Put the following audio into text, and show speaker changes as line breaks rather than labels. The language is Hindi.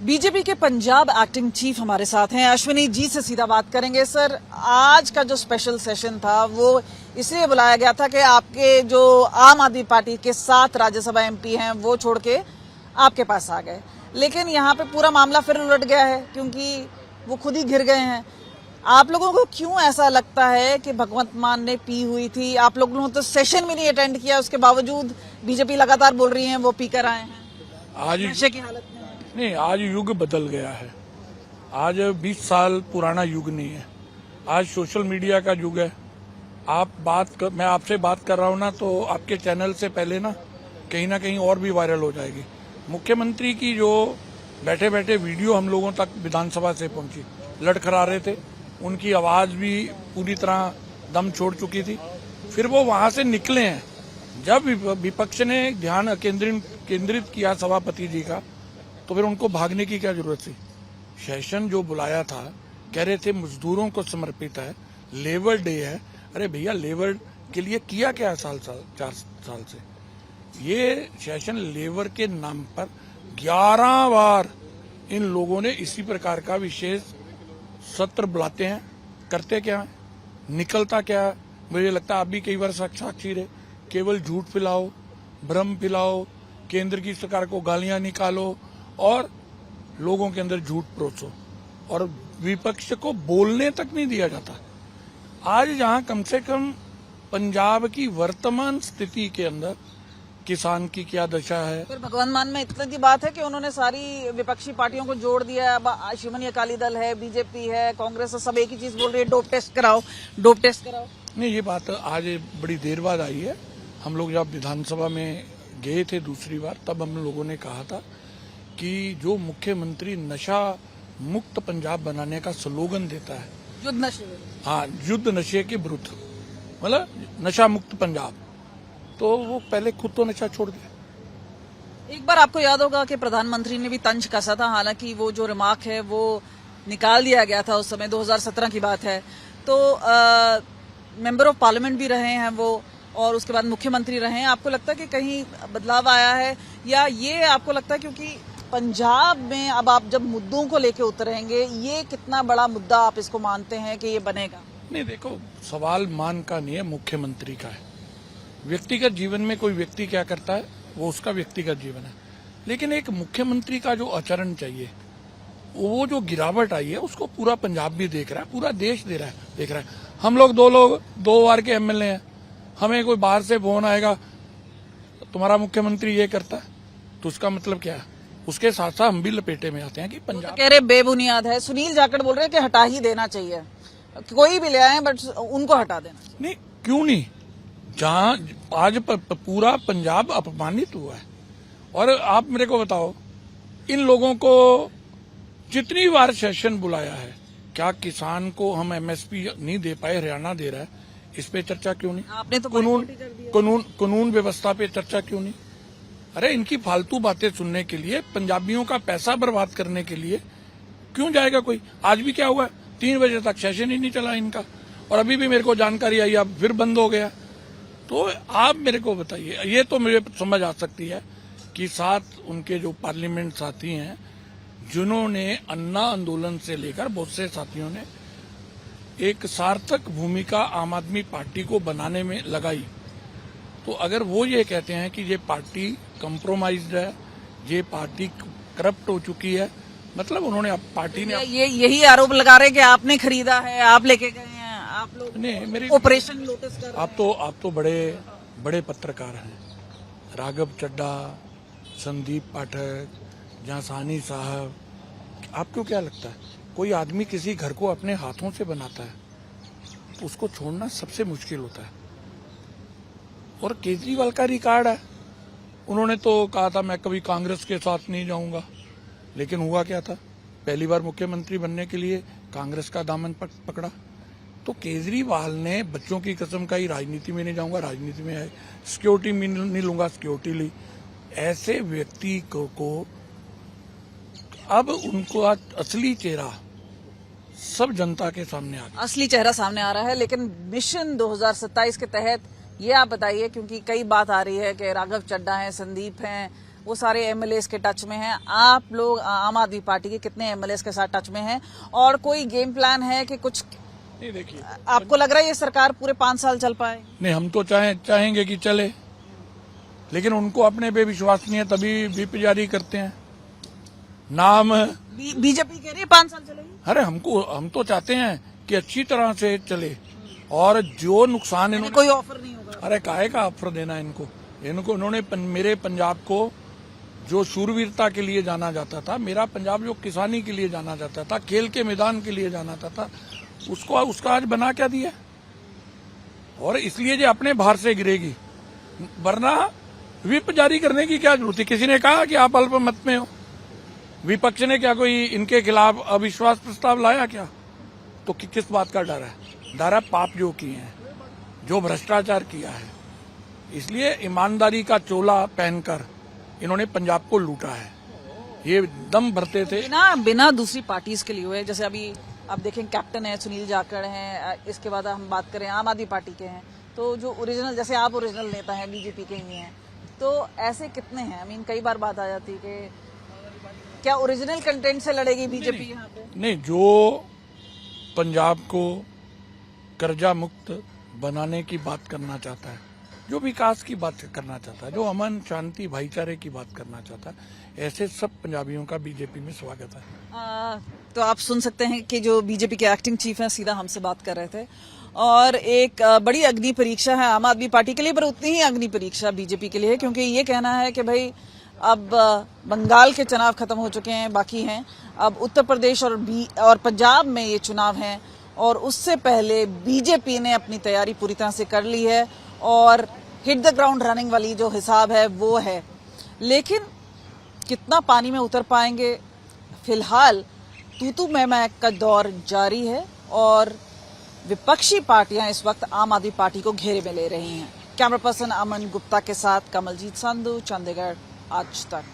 बीजेपी के पंजाब एक्टिंग चीफ हमारे साथ हैं, अश्विनी जी से सीधा बात करेंगे। सर, आज का जो स्पेशल सेशन था वो इसलिए बुलाया गया था कि आपके जो आम आदमी पार्टी के 7 राज्यसभा एमपी हैं वो छोड़ के आपके पास आ गए, लेकिन यहाँ पे पूरा मामला फिर उलट गया है क्योंकि वो खुद ही घिर गए हैं। आप लोगों को क्यों ऐसा लगता है कि भगवंत मान ने पी हुई थी? आप लोगों ने तो सेशन भी नहीं अटेंड किया, उसके बावजूद बीजेपी लगातार बोल रही है वो पी कर आए हैं,
आज
नशे की हालत में।
नहीं, आज युग बदल गया है। आज 20 साल पुराना युग नहीं है, आज सोशल मीडिया का युग है। मैं आपसे बात कर रहा हूं ना, तो आपके चैनल से पहले ना कहीं और भी वायरल हो जाएगी। मुख्यमंत्री की जो बैठे बैठे वीडियो हम लोगों तक विधानसभा से पहुंची, लड़खड़ा रहे थे, उनकी आवाज भी पूरी तरह दम छोड़ चुकी थी। फिर वो वहां से निकले हैं। जब विपक्ष ने ध्यान केंद्रित किया सभापति जी का, तो फिर उनको भागने की क्या जरूरत थी? सेशन जो बुलाया था, कह रहे थे मजदूरों को समर्पित है, लेबर डे है। अरे भैया, लेबर के लिए किया क्या 4 साल से? ये सेशन लेबर के नाम पर 11 बार इन लोगों ने इसी प्रकार का विशेष सत्र बुलाते हैं। करते क्या है, निकलता क्या है? मुझे लगता है आप भी कई बार साक्षी रहे। केवल झूठ फैलाओ, भ्रम फैलाओ, केंद्र की सरकार को गालियां निकालो और लोगों के अंदर झूठ परोसो, और विपक्ष को बोलने तक नहीं दिया जाता। आज जहां कम से कम पंजाब की वर्तमान स्थिति के अंदर किसान की क्या दशा है।
फिर भगवंत मान में इतनी बात है कि उन्होंने सारी विपक्षी पार्टियों को जोड़ दिया। अब शिवमनी अकाली दल है, बीजेपी है, कांग्रेस है, सब एक ही चीज बोल रही है, डोप टेस्ट कराओ, डोप टेस्ट कराओ।
नहीं, ये बात आज बड़ी देर बाद आई है। हम लोग जब विधानसभा में गए थे दूसरी बार, तब हम लोगों ने कहा था कि जो मुख्यमंत्री नशा मुक्त पंजाब बनाने का स्लोगन देता है,
युद्ध नशे,
हाँ, युद्ध नशे के विरुद्ध, मतलब नशा मुक्त पंजाब, तो वो पहले खुद तो नशा छोड़ दे।
एक बार आपको याद होगा कि प्रधानमंत्री ने भी तंज कसा था, हालांकि वो जो रिमार्क है वो निकाल दिया गया था। उस समय 2017 की बात है। तो मेंबर ऑफ पार्लियामेंट भी रहे हैं वो, और उसके बाद मुख्यमंत्री रहे हैं। आपको लगता है कि कहीं बदलाव आया है, या ये आपको लगता है क्योंकि पंजाब में अब आप जब मुद्दों को लेके उतरेंगे, ये कितना बड़ा मुद्दा आप इसको मानते हैं कि ये बनेगा?
नहीं, देखो, सवाल मान का नहीं है, मुख्यमंत्री का है। व्यक्तिगत जीवन में कोई व्यक्ति क्या करता है वो उसका व्यक्तिगत जीवन है, लेकिन एक मुख्यमंत्री का जो आचरण चाहिए, वो जो गिरावट आई है उसको पूरा पंजाब भी देख रहा है, पूरा देश देख रहा है। हम लोग 2 बार के एमएलए हैं, हमें कोई बाहर से फोन आएगा तुम्हारा मुख्यमंत्री ये करता है, तो उसका मतलब क्या है? उसके साथ साथ हम भी लपेटे में आते हैं कि पंजाब
कह रहे बेबुनियाद है। सुनील जाखड़ बोल रहे हैं कि हटा ही देना चाहिए, कोई भी ले आए बट उनको हटा देना।
नहीं, क्यों नहीं? जहां आज पूरा पंजाब अपमानित हुआ है, और आप मेरे को बताओ, इन लोगों को जितनी बार सेशन बुलाया है, क्या किसान को हम एमएसपी नहीं दे पाए, हरियाणा दे रहा है, इस पे चर्चा क्यों नहीं?
आपने तो
कानून व्यवस्था पे चर्चा क्यों नहीं? अरे, इनकी फालतू बातें सुनने के लिए, पंजाबियों का पैसा बर्बाद करने के लिए क्यों जाएगा कोई? आज भी क्या हुआ, 3 बजे तक सेशन ही नहीं चला इनका, और अभी भी मेरे को जानकारी आई अब फिर बंद हो गया। तो आप मेरे को बताइए, ये तो मुझे समझ आ सकती है कि 7 उनके जो पार्लियामेंट साथी हैं, जिन्होंने अन्ना आंदोलन से लेकर बहुत से साथियों ने एक सार्थक भूमिका आम आदमी पार्टी को बनाने में लगाई, तो अगर वो ये कहते हैं कि ये पार्टी कंप्रोमाइज्ड है, ये पार्टी करप्ट हो चुकी है, मतलब उन्होंने पार्टी ने
यही आरोप लगा रहे हैं कि आपने खरीदा है, आप लेके गए हैं, आप लोग
नहीं, मेरी
ऑपरेशन लोटस कर रहे हैं।
आप तो बड़े पत्रकार हैं, राघव चड्ढा, संदीप पाठक, जासानी साहब, आपको क्या लगता है कोई आदमी किसी घर को अपने हाथों से बनाता है तो उसको छोड़ना सबसे मुश्किल होता है? और केजरीवाल का रिकॉर्ड है, उन्होंने तो कहा था मैं कभी कांग्रेस के साथ नहीं जाऊंगा, लेकिन हुआ क्या था? पहली बार मुख्यमंत्री बनने के लिए कांग्रेस का दामन पकड़ा। तो केजरीवाल ने बच्चों की कसम खाई, राजनीति में नहीं जाऊंगा, राजनीति में आए, सिक्योरिटी नहीं लूंगा, सिक्योरिटी ली। ऐसे व्यक्ति को अब उनको असली चेहरा सब जनता के सामने आ गया।
असली चेहरा सामने आ रहा है, लेकिन मिशन 2027 के तहत ये आप बताइए, क्योंकि कई बात आ रही है कि राघव चड्ढा हैं, संदीप हैं, वो सारे एमएलए के टच में हैं। आप लोग आम आदमी पार्टी के कितने एमएलए के साथ टच में हैं, और कोई गेम प्लान है कि कुछ
नहीं? देखिए,
आपको लग रहा है ये सरकार पूरे 5 साल चल पाए?
नहीं, हम तो चाहेंगे कि चले, लेकिन उनको अपने पे विश्वास नहीं है, तभी व्हिप जारी करते हैं। नाम
बीजेपी कह रही है 5 साल चलेगी।
अरे हम तो चाहते हैं कि अच्छी तरह से चले, और जो नुकसान इन्होंने
कोई ऑफर नहीं होगा।
अरे काहे का ऑफर देना इनको इन्होंने मेरे पंजाब को जो शूरवीरता के लिए जाना जाता था, मेरा पंजाब जो किसानी के लिए जाना जाता था, खेल के मैदान के लिए जाना जाता था, उसका आज बना क्या दिया? और इसलिए जो अपने बाहर से गिरेगी, वरना व्हिप जारी करने की क्या जरूरत है? किसी ने कहा कि आप अल्पमत में हो? विपक्ष ने क्या कोई इनके खिलाफ अविश्वास प्रस्ताव लाया क्या? तो किस बात का डर है? डर है पाप जो किए हैं, जो भ्रष्टाचार किया है। इसलिए ईमानदारी का चोला पहनकर इन्होंने पंजाब को लूटा है। ये दम भरते थे
बिना दूसरी पार्टीज के लिए हुए। जैसे अभी आप देखें, कैप्टन है, सुनील जाखड़ हैं, इसके बाद हम बात करें आम आदमी पार्टी के हैं, तो जो ओरिजिनल, जैसे आप ओरिजिनल नेता हैं, बीजेपी के ही हैं, तो ऐसे कितने हैं? कई बार बात आ जाती है कि क्या ओरिजिनल कंटेंट से लड़ेगी बीजेपी यहाँ पे? नहीं,
जो पंजाब को कर्जा मुक्त बनाने की बात करना चाहता है, जो विकास की बात करना चाहता है, जो अमन शांति भाईचारे की बात करना चाहता है, ऐसे सब पंजाबियों का बीजेपी में स्वागत है।
तो आप सुन सकते हैं कि जो बीजेपी के एक्टिंग चीफ हैं सीधा हमसे बात कर रहे थे, और एक बड़ी अग्नि परीक्षा है आम आदमी पार्टी के लिए, पर उतनी ही अग्नि परीक्षा बीजेपी के लिए है, क्योंकि ये कहना है कि भाई अब बंगाल के चुनाव खत्म हो चुके हैं, बाकी हैं अब उत्तर प्रदेश और पंजाब में ये चुनाव हैं, और उससे पहले बीजेपी ने अपनी तैयारी पूरी तरह से कर ली है, और हिट द ग्राउंड रनिंग वाली जो हिसाब है वो है। लेकिन कितना पानी में उतर पाएंगे? फिलहाल तू मैं का दौर जारी है, और विपक्षी पार्टियां इस वक्त आम आदमी पार्टी को घेरे में ले रही हैं। कैमरा पर्सन अमन गुप्ता के साथ कमलजीत संधू, चंडीगढ़ आज तक।